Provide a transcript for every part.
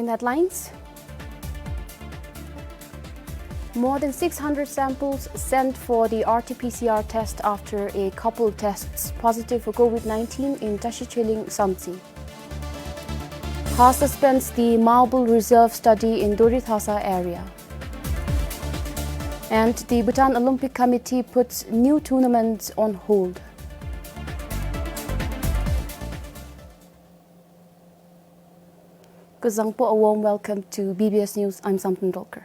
main headlines. More than 600 samples sent for the RT-PCR test after a couple tests positive for COVID-19 in Tashichiling, Samtsi. HA suspends the Marble Reserve study in Dorithasa area. And the Bhutan Olympic Committee puts new tournaments on hold. Kazangpo, a warm welcome to BBS News. I'm Sampan Dolkar.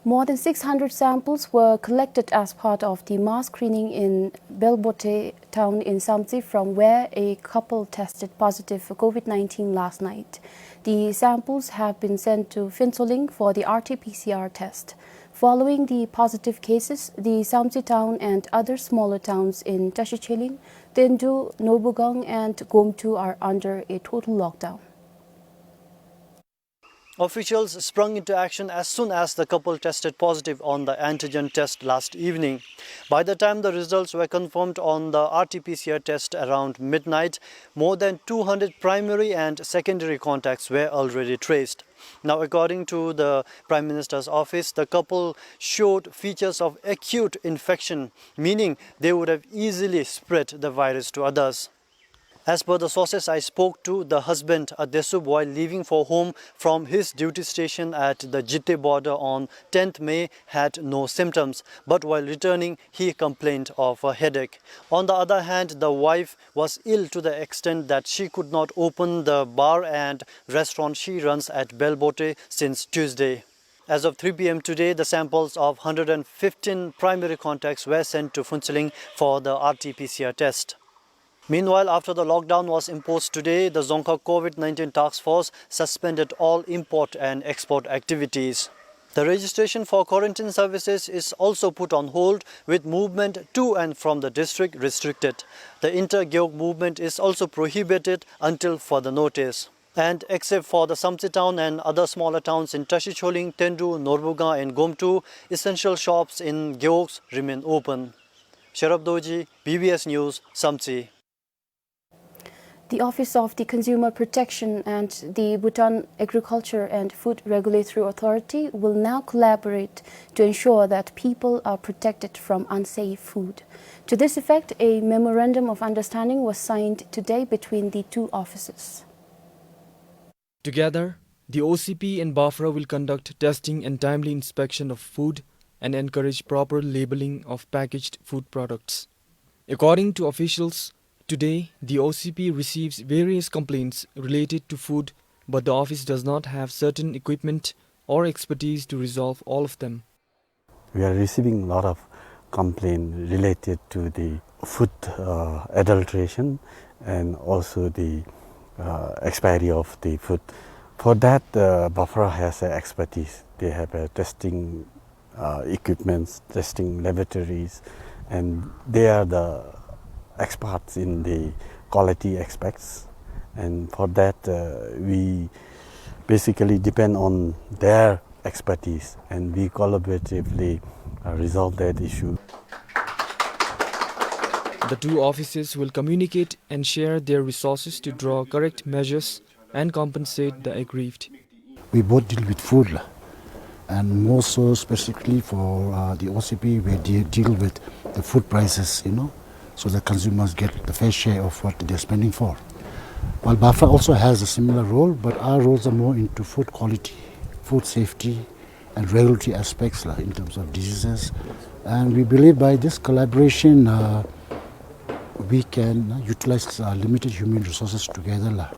More than 600 samples were collected as part of the mass screening in Belbote town in Samtsi, from where a couple tested positive for COVID-19 last night. The samples have been sent to Phinsoling for the RT-PCR test. Following the positive cases, the Samtsi town and other smaller towns in Tashichiling, Tendu, Nobugang and Gomtu are under a total lockdown. Officials sprung into action as soon as the couple tested positive on the antigen test last evening. By the time the results were confirmed on the RT-PCR test around midnight, more than 200 primary and secondary contacts were already traced. Now, according to the Prime Minister's office, the couple showed features of acute infection, meaning they would have easily spread the virus to others. As per the sources I spoke to, the husband, Adesub, while leaving for home from his duty station at the Jitte border on 10th May, had no symptoms. But while returning, he complained of a headache. On the other hand, the wife was ill to the extent that she could not open the bar and restaurant she runs at Belbote since Tuesday. As of 3 p.m. today, the samples of 115 primary contacts were sent to Phinsoling for the RT-PCR test. Meanwhile, after the lockdown was imposed today, the Dzongkha COVID-19 task force suspended all import and export activities. The registration for quarantine services is also put on hold, with movement to and from the district restricted. The inter-Gyeok movement is also prohibited until further notice. And except for the Samtsi town and other smaller towns in Tashicholing, Tendu, Norbuga and Gomtu, essential shops in Gyeoks remain open. Sharab Doji, BBS News, Samtsi. The Office of the Consumer Protection and the Bhutan Agriculture and Food Regulatory Authority will now collaborate to ensure that people are protected from unsafe food. To this effect, a memorandum of understanding was signed today between the two offices. Together, the OCP and BAFRA will conduct testing and timely inspection of food and encourage proper labeling of packaged food products. According to officials, today, the OCP receives various complaints related to food, but the office does not have certain equipment or expertise to resolve all of them. We are receiving a lot of complaints related to the food adulteration and also the expiry of the food. For that, BAFRA has expertise. They have testing equipments, testing laboratories, and they are the experts in the quality aspects, and for that we basically depend on their expertise, and we collaboratively resolve that issue. The two offices will communicate and share their resources to draw correct measures and compensate the aggrieved. We both deal with food, and more so specifically for the OCP, we deal with the food prices, so the consumers get the fair share of what they're spending for. While BAFRA also has a similar role, but our roles are more into food quality, food safety, and regulatory aspects in terms of diseases. And we believe by this collaboration, we can utilize limited human resources together.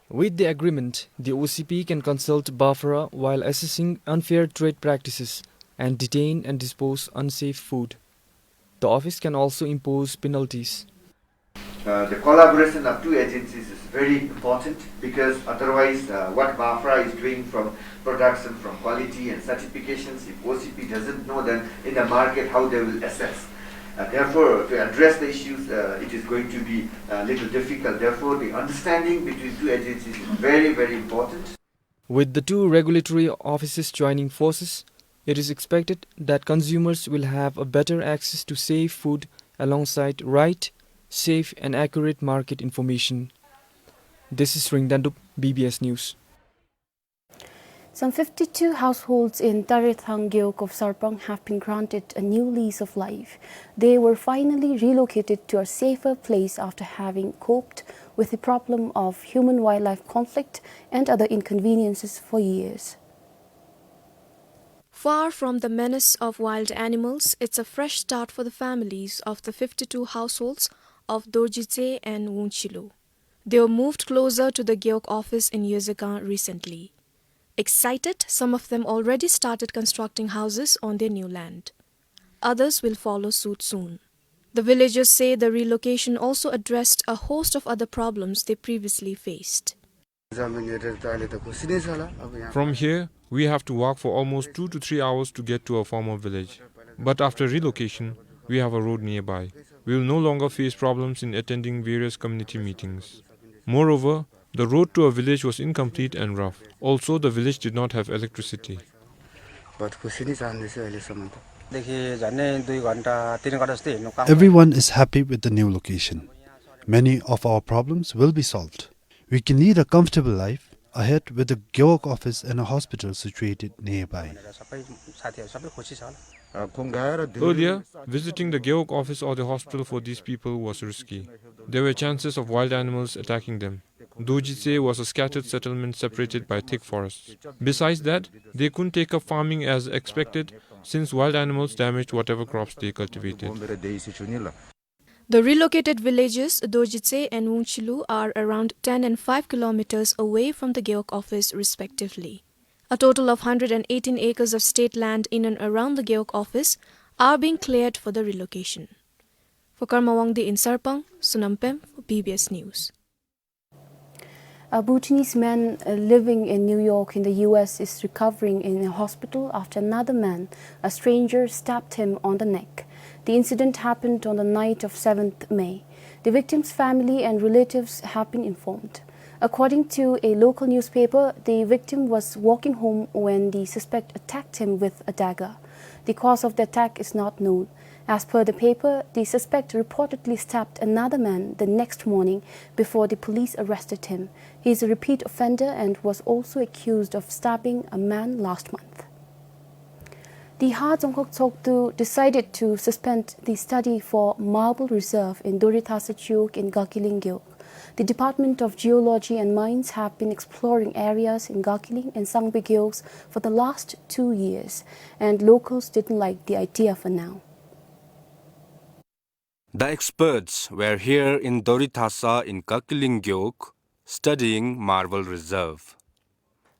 With the agreement, the OCP can consult BAFRA while assessing unfair trade practices and detain and dispose unsafe food. The office can also impose penalties. The collaboration of two agencies is very important, because otherwise what BAFRA is doing from production, from quality and certifications, if OCP doesn't know, then in the market how they will assess. Therefore, to address the issues, it is going to be a little difficult. Therefore, the understanding between two agencies is very, very important. With the two regulatory offices joining forces, it is expected that consumers will have a better access to safe food alongside right, safe and accurate market information. This is Ringdandup, BBS News. Some 52 households in Tarithang Gyeok of Sarpang have been granted a new lease of life. They were finally relocated to a safer place after having coped with the problem of human-wildlife conflict and other inconveniences for years. Far from the menace of wild animals, it's a fresh start for the families of the 52 households of Dorjitse and Wungchilu. They were moved closer to the Gyeok office in Yeosegan recently. Excited, some of them already started constructing houses on their new land. Others will follow suit soon. The villagers say the relocation also addressed a host of other problems they previously faced. From here, we have to walk for almost 2 to 3 hours to get to our former village. But after relocation, we have a road nearby. We will no longer face problems in attending various community meetings. Moreover, the road to our village was incomplete and rough. Also, the village did not have electricity. Everyone is happy with the new location. Many of our problems will be solved. We can lead a comfortable life ahead with the Gyeok office and a hospital situated nearby. Earlier, visiting the Gyeok office or the hospital for these people was risky. There were chances of wild animals attacking them. Dojitse was a scattered settlement separated by thick forests. Besides that, they couldn't take up farming as expected since wild animals damaged whatever crops they cultivated. The relocated villages, Dojitse and Wungchilu, are around 10 and 5 kilometers away from the Gyeok office respectively. A total of 118 acres of state land in and around the Gyeok office are being cleared for the relocation. For Karmawangdi in Sarpang, Sunampem for BBS News. A Bhutanese man living in New York in the US is recovering in a hospital after another man, a stranger, stabbed him on the neck. The incident happened on the night of 7th May. The victim's family and relatives have been informed. According to a local newspaper, the victim was walking home when the suspect attacked him with a dagger. The cause of the attack is not known. As per the paper, the suspect reportedly stabbed another man the next morning before the police arrested him. He is a repeat offender and was also accused of stabbing a man last month. The Ha Dzongkhok decided to suspend the study for marble reserve in Dorithasachuk in Gakiling Gyeok. The Department of Geology and Mines have been exploring areas in Gakiling and Sangbi Gyeoks for the last 2 years, and locals didn't like the idea for now. The experts were here in Dorithasa in Gakiling Gyeok studying marble reserve.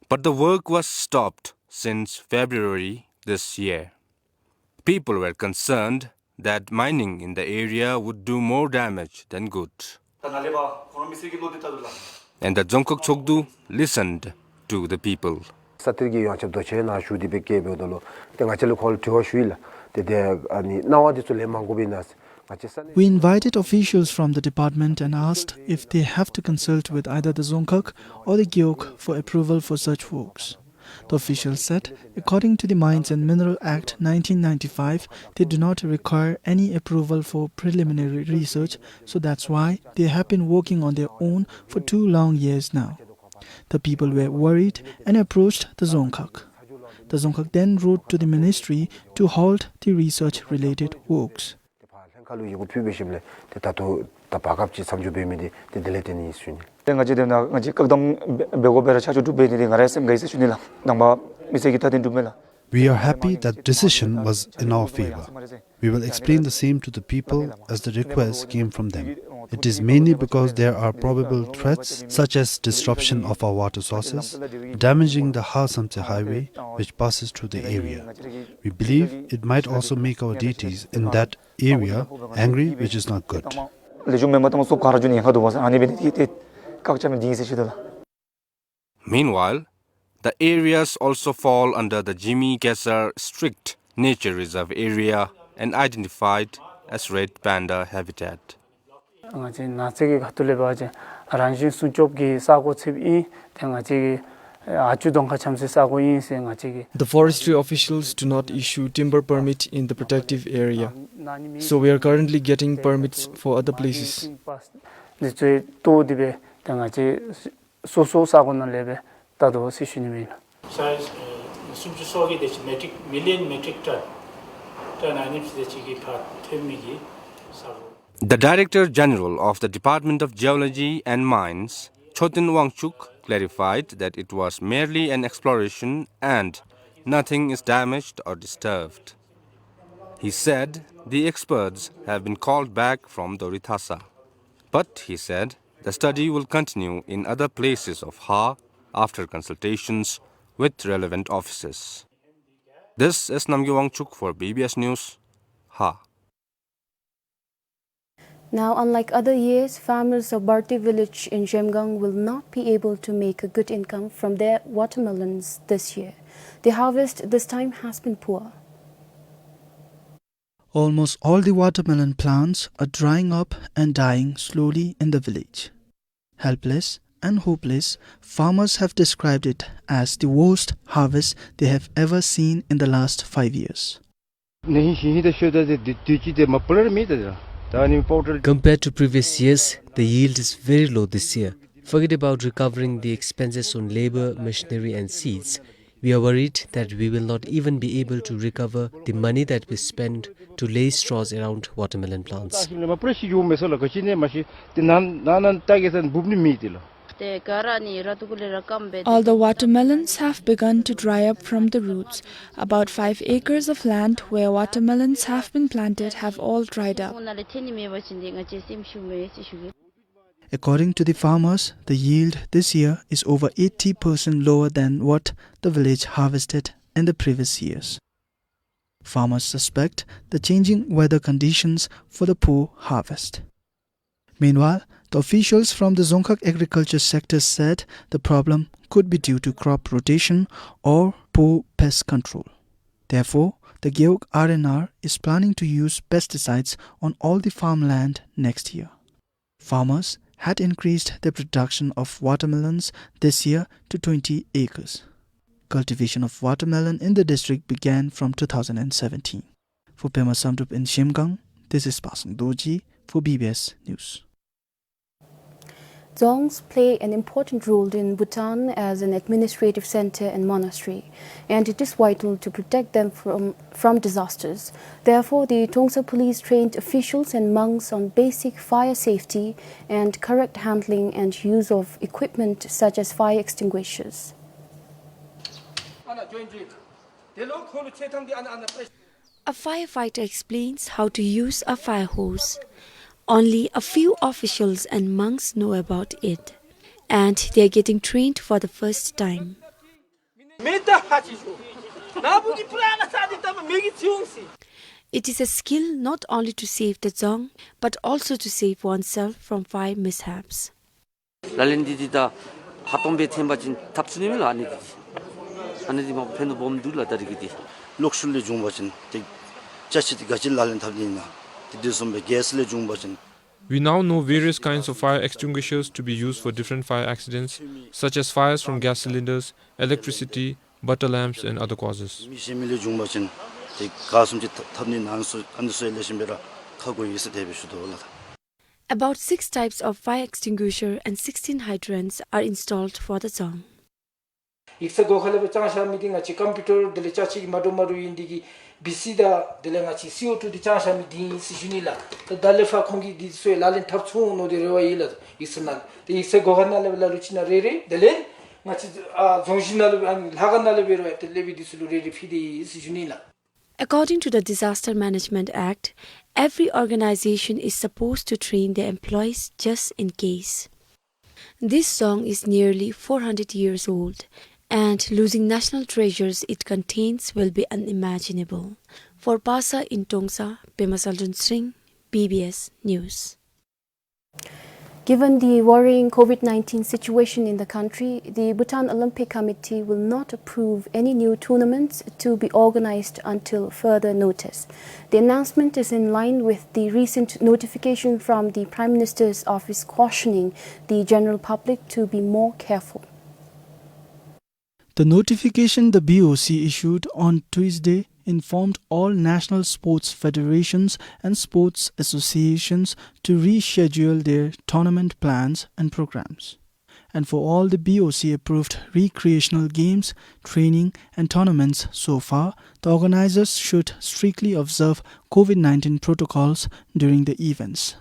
But the work was stopped since February this year. People were concerned that mining in the area would do more damage than good. And the Dzongkhok Chokdu listened to the people. We invited officials from the department and asked if they have to consult with either the Dzongkhok or the Gyeok for approval for such works. The officials said, according to the Mines and Mineral Act 1995, they do not require any approval for preliminary research, so that's why they have been working on their own for 2 long years now. The people were worried and approached the Dzongkhok. The Dzongkhok then wrote to the ministry to halt the research-related works. We are happy that decision was in our favor. We will explain the same to the people as the request came from them. It is mainly because there are probable threats such as disruption of our water sources, damaging the Ha Samse highway which passes through the area. We believe it might also make our deities in that area angry, which is not good. Meanwhile, the areas also fall under the Jimmy Kesar strict nature reserve area and identified as red panda habitat. The forestry officials do not issue timber permit in the protective area, so we are currently getting permits for other places. The Director General of the Department of Geology and Mines, Chotin Wangchuk, clarified that it was merely an exploration and nothing is damaged or disturbed. He said the experts have been called back from Dorithasa. But, he said, the study will continue in other places of Ha after consultations with relevant officers. This is Namgyu Wangchuk for BBS News, Ha. Now, unlike other years, farmers of Barti village in Jemgang will not be able to make a good income from their watermelons this year. The harvest this time has been poor. Almost all the watermelon plants are drying up and dying slowly in the village. Helpless and hopeless, farmers have described it as the worst harvest they have ever seen in the last 5 years. Compared to previous years, the yield is very low this year. Forget about recovering the expenses on labor, machinery and seeds. We are worried that we will not even be able to recover the money that we spent to lay straws around watermelon plants. All the watermelons have begun to dry up from the roots. About 5 acres of land where watermelons have been planted have all dried up. According to the farmers, the yield this year is over 80% lower than what the village harvested in the previous years. Farmers suspect the changing weather conditions for the poor harvest. Meanwhile, the officials from the Dzongkhag agriculture sector said the problem could be due to crop rotation or poor pest control. Therefore, the Gyeok RNR is planning to use pesticides on all the farmland next year. Farmers had increased their production of watermelons this year to 20 acres. Cultivation of watermelon in the district began from 2017. For Pema Samdup in Shimgang, this is Pasang Doji for BBS News. Dzongs play an important role in Bhutan as an administrative center and monastery, and it is vital to protect them from disasters. Therefore, the Tongsa police trained officials and monks on basic fire safety and correct handling and use of equipment such as fire extinguishers. A firefighter explains how to use a fire hose. Only a few officials and monks know about it, and they are getting trained for the first time. It is a skill not only to save the dzong, but also to save oneself from fire mishaps. We now know various kinds of fire extinguishers to be used for different fire accidents, such as fires from gas cylinders, electricity, butter lamps and other causes. About 6 types of fire extinguisher and 16 hydrants are installed for the dzong. Bisida delengachi CO2 di changsa mi di sijunila the dalefa kongi di so lalin tapchu no de rewa yila isnal the ise goganna level ruchina rere delen ngachi zonjinal an laganna level at levi di sulu rere fidi sijunila. According to the Disaster Management Act, every organization is supposed to train their employees just in case. This song is nearly 400 years old, and losing national treasures it contains will be unimaginable. For Pasa in Tongsa, Pema Saldun Singh, BBS News. Given the worrying COVID-19 situation in the country, the Bhutan Olympic Committee will not approve any new tournaments to be organized until further notice. The announcement is in line with the recent notification from the Prime Minister's office cautioning the general public to be more careful. The notification the BOC issued on Tuesday informed all national sports federations and sports associations to reschedule their tournament plans and programs. and for all the BOC-approved recreational games, training and tournaments so far, the organizers should strictly observe COVID-19 protocols during the events.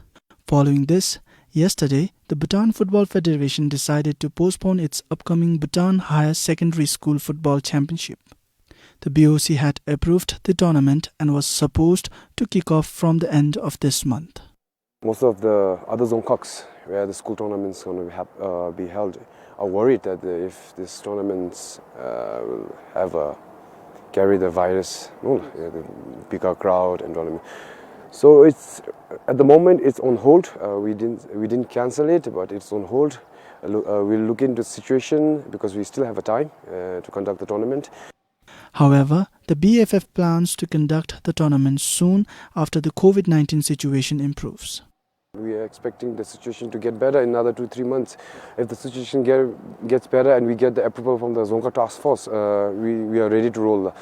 Following this, yesterday, the Bhutan Football Federation decided to postpone its upcoming Bhutan Higher Secondary School Football Championship. The BOC had approved the tournament and was supposed to kick off from the end of this month. Most of the other zone cocks where the school tournaments are going to be held are worried that if these tournaments will have carry the virus, the bigger crowd and all. So it's at the moment it's on hold. We didn't cancel it, but it's on hold. We'll look into the situation because we still have a time to conduct the tournament. However, the BFF plans to conduct the tournament soon after the COVID-19 situation improves. We are expecting the situation to get better in another 2-3 months. If the situation gets better and we get the approval from the Zonka Task Force, we are ready to roll.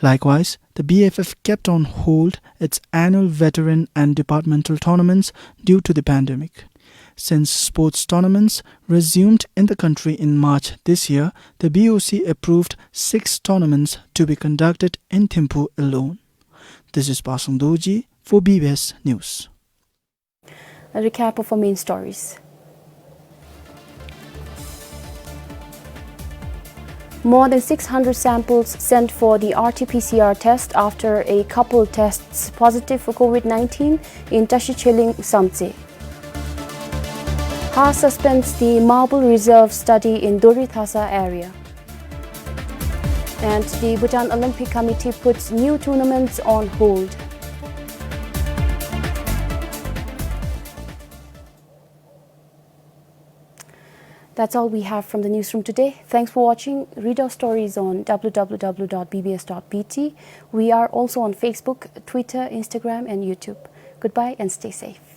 Likewise, the BFF kept on hold its annual veteran and departmental tournaments due to the pandemic. Since sports tournaments resumed in the country in March this year, the BOC approved 6 tournaments to be conducted in Thimphu alone. This is Pasung Doji for BBS News. A recap of our main stories. More than 600 samples sent for the RT-PCR test after a couple tests positive for COVID-19 in Tashicheling, Samtse. Ha suspends the Marble Reserve study in Dorithasa area. And the Bhutan Olympic Committee puts new tournaments on hold. That's all we have from the newsroom today. Thanks for watching. Read our stories on www.bbs.pt. We are also on Facebook, Twitter, Instagram and YouTube. Goodbye and stay safe.